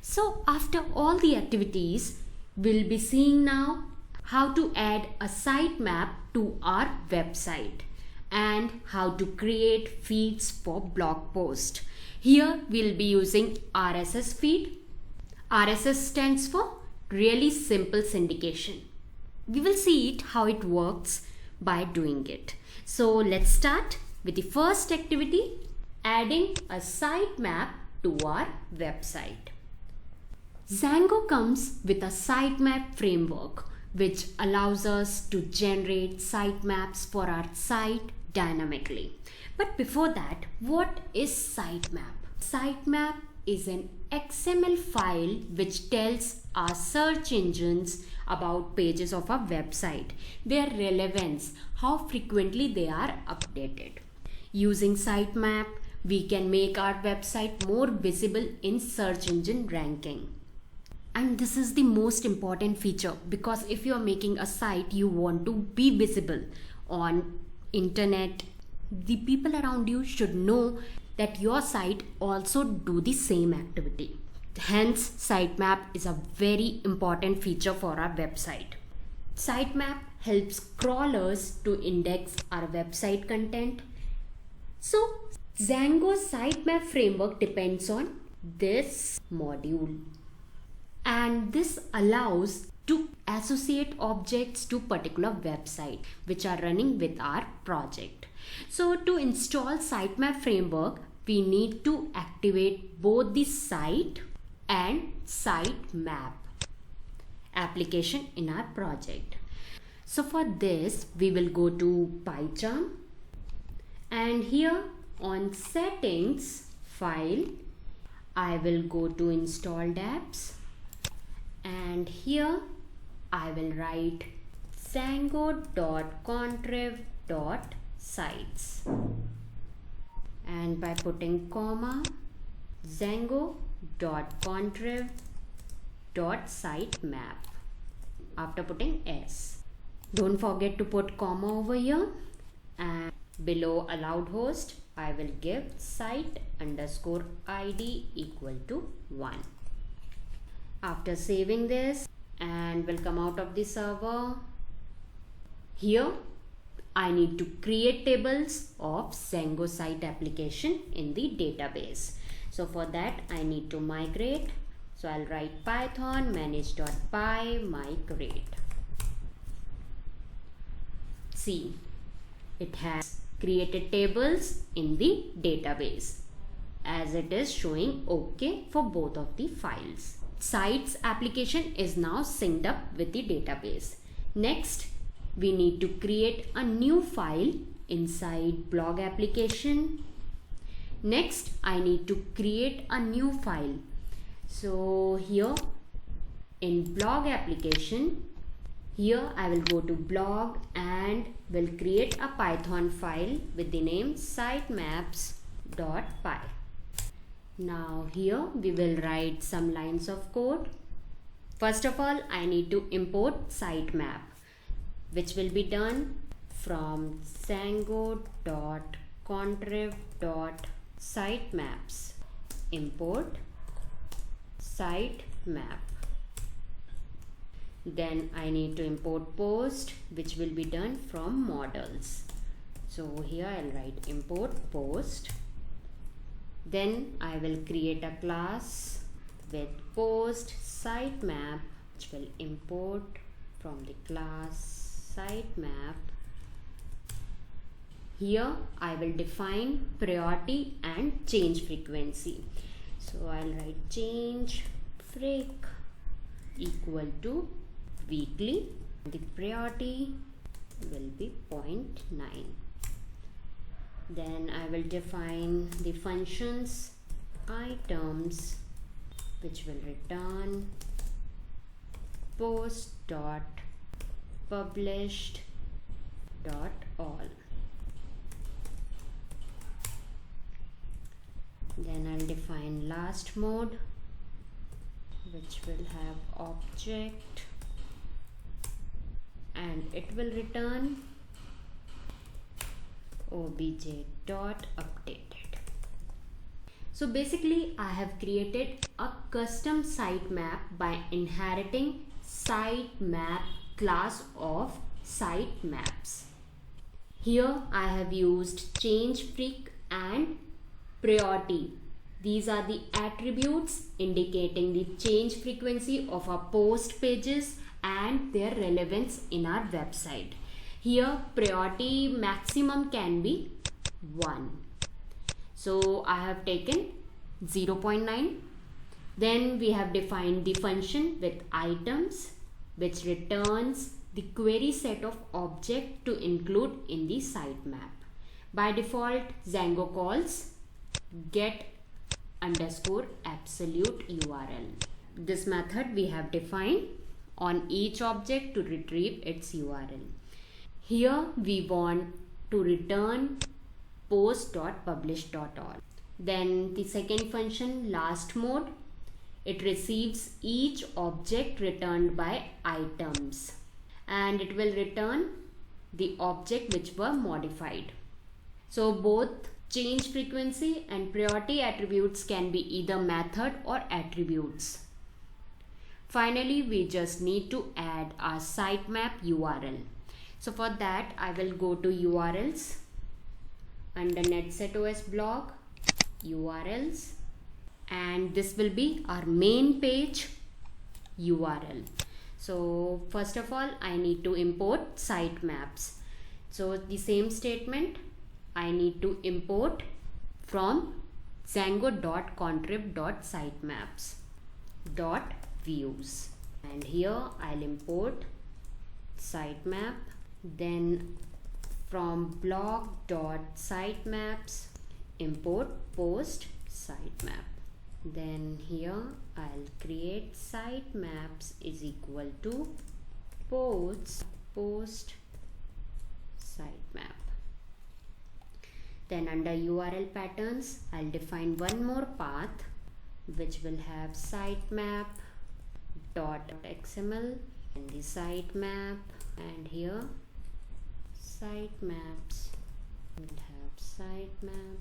So after all the activities, we'll be seeing now how to add a sitemap to our website and how to create feeds for blog post. Here we'll be using RSS feed. RSS stands for really simple syndication. We will see it how it works by doing it. So let's start with the first activity, adding a sitemap to our website. Django comes with a sitemap framework which allows us to generate sitemaps for our site dynamically. But before that, what is sitemap? Sitemap is an XML file which tells our search engines about pages of our website, their relevance, how frequently they are updated. Using sitemap, we can make our website more visible in search engine ranking. And this is the most important feature, because if you are making a site, you want to be visible on internet. The people around you should know that your site also do the same activity. Hence, sitemap is a very important feature for our website. Sitemap helps crawlers to index our website content. So, Django's sitemap framework depends on this module. And this allows to associate objects to particular website which are running with our project. So to install sitemap framework, we need to activate both the site and sitemap application in our project. So for this, we will go to PyCharm, and here on settings file, I will go to installed apps. And here I will write django.contriv.sites, and by putting comma, django.contriv.sitemap after putting s. Don't forget to put comma over here, and below allowed host I will give site_id equal to 1. After saving this, and will come out of the server, here I need to create tables of Django site application in the database. So for that I need to migrate. So I'll write python manage.py migrate. See, it has created tables in the database as it is showing OK for both of the files. Sites application is now synced up with the database. Next, we need to create a new file inside blog application. Next, I need to create a new file. So here in blog application, here I will go to blog and will create a Python file with the name sitemaps.py. Now here we will write some lines of code. First of all, I need to import sitemap, which will be done from django.contriv.sitemaps. Import sitemap. Then I need to import post, which will be done from models. So here I'll write import post. Then I will create a class with post sitemap, which will import from the class sitemap. Here I will define priority and change frequency. So I'll write change freq equal to weekly. The priority will be 0.9. Then I will define the functions items, which will return post.published.all. Then I'll define last mode, which will have object, and it will return obj.updated. So basically I have created a custom sitemap by inheriting sitemap class of sitemaps. Here I have used ChangeFreq and priority. These are the attributes indicating the change frequency of our post pages and their relevance in our website. Here priority maximum can be 1. So I have taken 0.9. Then we have defined the function with items, which returns the query set of object to include in the sitemap. By default, Django calls get underscore absolute URL. This method we have defined on each object to retrieve its URL. Here we want to return post.publish.all. Then the second function, last mode, it receives each object returned by items and it will return the object which were modified. So both change frequency and priority attributes can be either method or attributes. Finally, we just need to add our sitemap URL. So for that, I will go to URLs under NetsetOS blog, URLs, and this will be our main page URL. So first of all, I need to import sitemaps. So the same statement, I need to import from django.contrib.sitemaps.views, and here I'll import sitemap. Then from blog.sitemaps import post sitemap. Then here I'll create sitemaps is equal to post sitemap. Then under URL patterns, I'll define one more path which will have sitemap.xml and the sitemap, and here sitemaps will have sitemap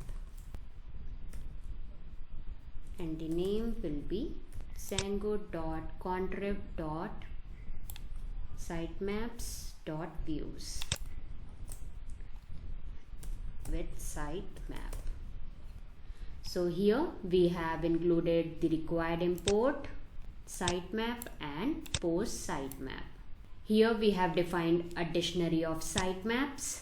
and the name will be django.contrib.sitemaps.views with sitemap. So here we have included the required import, sitemap and post sitemap. Here we have defined a dictionary of sitemaps.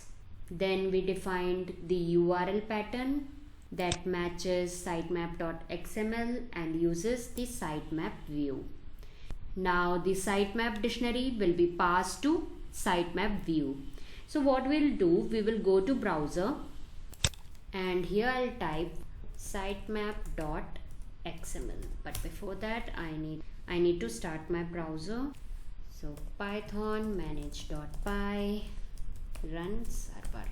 Then we defined the URL pattern that matches sitemap.xml and uses the sitemap view. Now the sitemap dictionary will be passed to sitemap view. So what we'll do, we will go to browser and here I'll type sitemap.xml, but before that I need to start my browser. So python manage.py run server.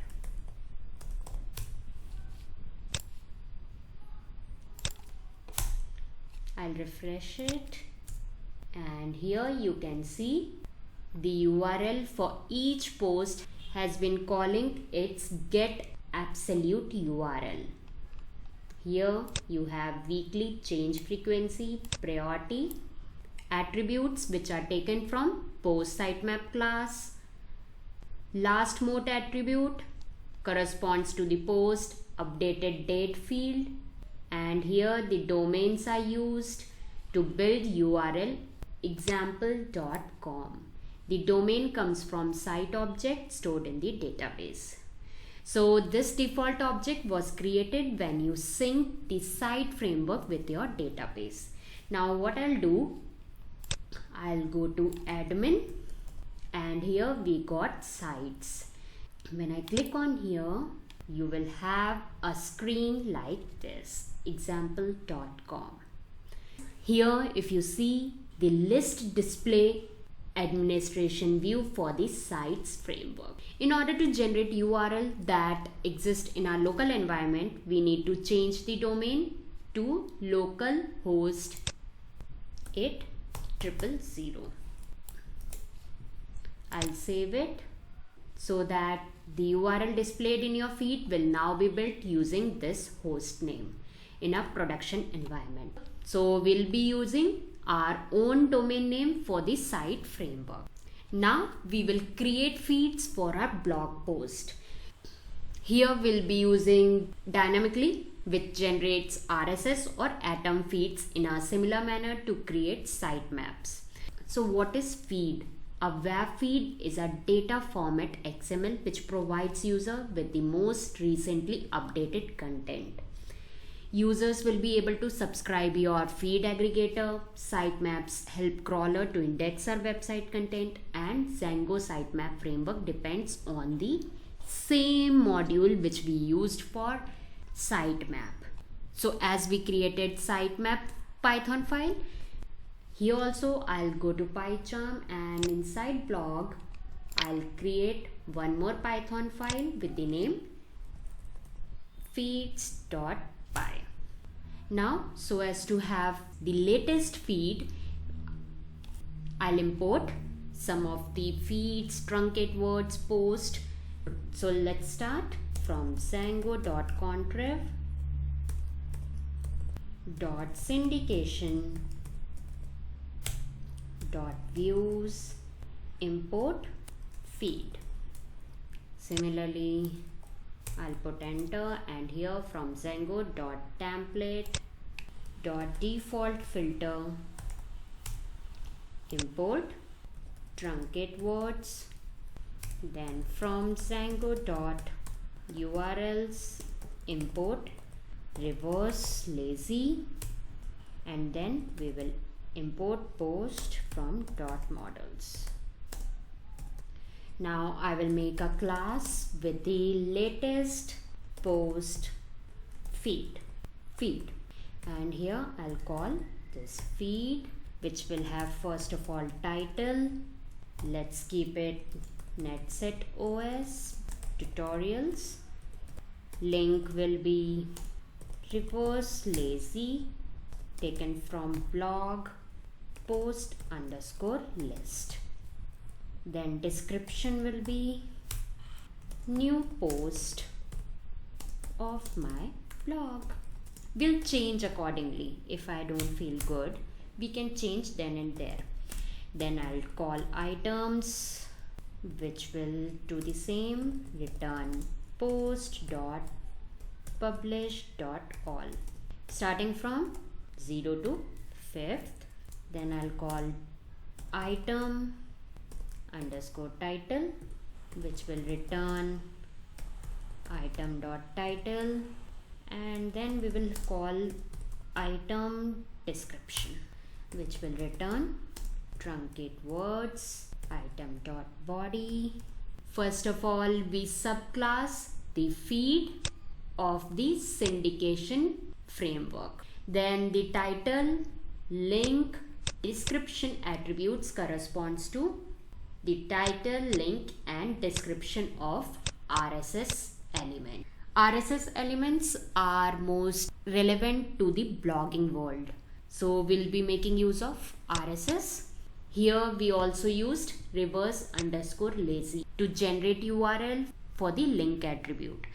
I'll refresh it and here you can see the URL for each post has been calling its get absolute URL. Here you have weekly change frequency, priority, attributes which are taken from post sitemap class, last mode attribute corresponds to the post updated date field, and here the domains are used to build URL example.com. The domain comes from site object stored in the database. So this default object was created when you sync the site framework with your database. Now what I'll do, I'll go to admin and here we got sites. When I click on here, you will have a screen like this, example.com. Here if you see the list display administration view for the sites framework. In order to generate URL that exist in our local environment, we need to change the domain to localhost 8000. I'll save it so that the URL displayed in your feed will now be built using this host name. in a production environment. So we'll be using our own domain name for the site framework. Now we will create feeds for our blog post. Here we'll be using Dynamically, which generates RSS or Atom feeds in a similar manner to create sitemaps. So what is feed? A web feed is a data format XML which provides user with the most recently updated content. Users will be able to subscribe your feed aggregator. Sitemaps help crawler to index our website content, and Django sitemap framework depends on the same module which we used for sitemap. So as we created sitemap Python file, here also I'll go to PyCharm, and inside blog I'll create one more Python file with the name feeds.py. Now, so as to have the latest feed, I'll import some of the feeds, truncate words, post. So let's start from django.contrib.syndication.views import feed. Similarly, I'll put enter, and here from django.template.defaultFilter import truncate words. Then from django.urls import reverse lazy, and then we will import post from .models. Now I will make a class with the latest post feed, and here I'll call this feed, which will have first of all title. Let's keep it Netset OS tutorials. Link will be reverse lazy taken from blog post underscore list. Then description will be new post of my blog. We'll change accordingly. If I don't feel good, we can change then and there. Then I'll call items, which will do the same, return post.publish.all starting from 0 to 5th. Then I'll call item underscore title, which will return item.title, and then we will call item description, which will return truncate words item.body. First of all, we subclass the feed of the syndication framework. Then the title, link, description attributes corresponds to the title, link and description of RSS element. RSS elements are most relevant to the blogging world. So we'll be making use of RSS. Here we also used reverse underscore lazy to generate URL for the link attribute.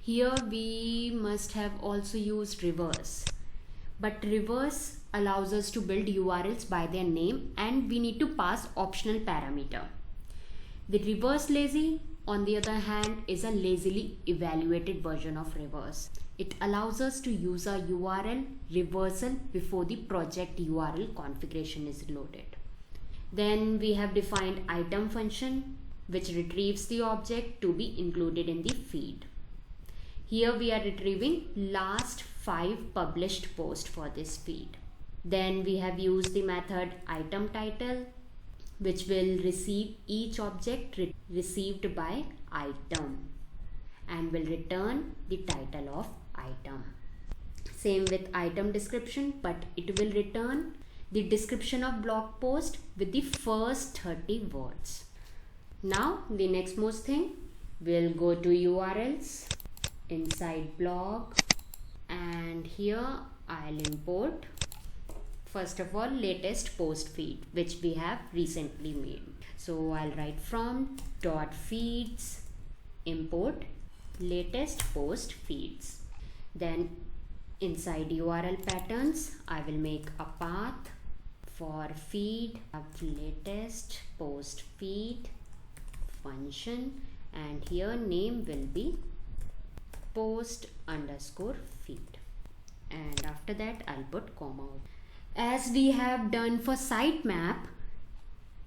Here we must have also used reverse, but reverse allows us to build URLs by their name, and we need to pass optional parameter. The reverse lazy, on the other hand, is a lazily evaluated version of reverse. It allows us to use a URL reversal before the project URL configuration is loaded. Then we have defined item function, which retrieves the object to be included in the feed. Here we are retrieving last 5 published posts for this feed. Then we have used the method item title, which will receive each object received by item and will return the title of item. Same with item description, but it will return the description of blog post with the first 30 words. Now the next most thing, we'll go to URLs inside blog, and here I'll import first of all latest post feed, which we have recently made. So I'll write from .feeds import latest post feeds. Then Inside URL patterns, I will make a path for feed, latest post feed function, and here name will be post underscore feed, and after that I'll put comma. As we have done for sitemap,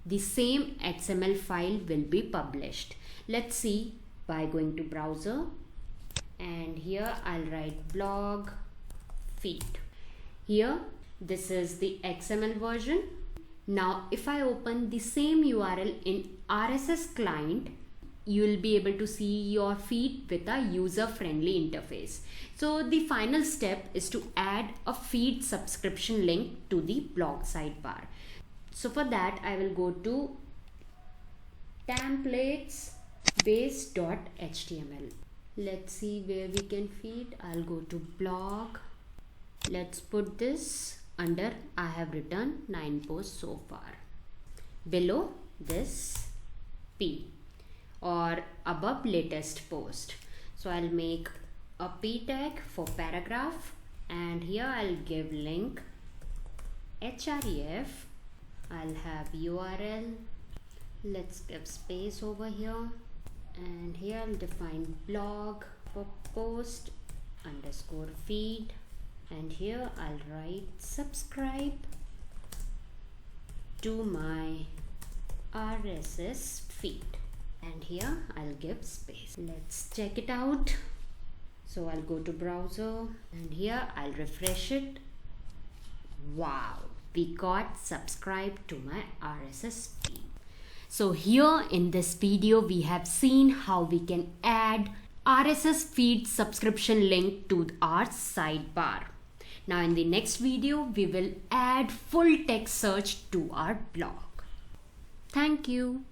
the same XML file will be published. Let's see by going to browser, and here I'll write blog feed. Here this is the XML version. Now if I open the same URL in RSS client, you will be able to see your feed with a user-friendly interface. So the final step is to add a feed subscription link to the blog sidebar. So for that I will go to templates base.html. Let's see where we can feed. I'll go to blog. Let's put this under I have written 9 posts so far. Below this P, or above latest post. So I'll make a P tag for paragraph, and here I'll give link href. I'll have URL. Let's give space over here, and here I'll define blog for post underscore feed, and here I'll write subscribe to my RSS feed, and here I'll give space. Let's check it out. So I'll go to browser, and here I'll refresh it. Wow, we got subscribe to my RSS feed. So here in this video we have seen how we can add RSS feed subscription link to our sidebar. Now in the next video we will add full text search to our blog. Thank you.